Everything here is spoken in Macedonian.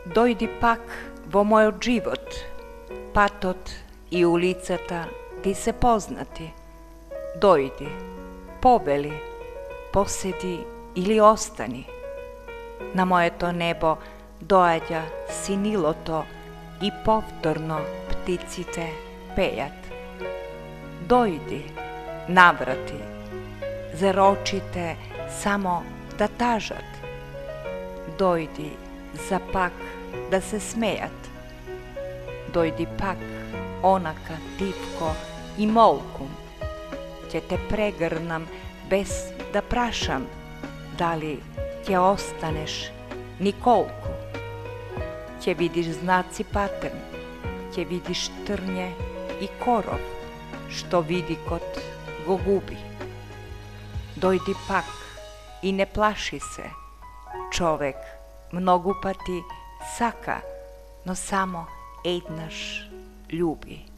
Дойди пак во мојот живот, патот и улицата ти се познати. Дојди, повели, поседи или остани. На моето небо доаѓа синилото и повторно птиците пејат. Дојди, наврати, зар очите само да тажат? Дојди за пак да се смејат. Дојди пак онака тивко и молкум. Ќе те прегрнам без да прашам дали ќе останеш николку. Ќе видиш знаци патерн, ќе видиш трње и коров, што видикот го губи. Дојди пак и не плаши се. Човек многу пати сака, но само еднаш љуби.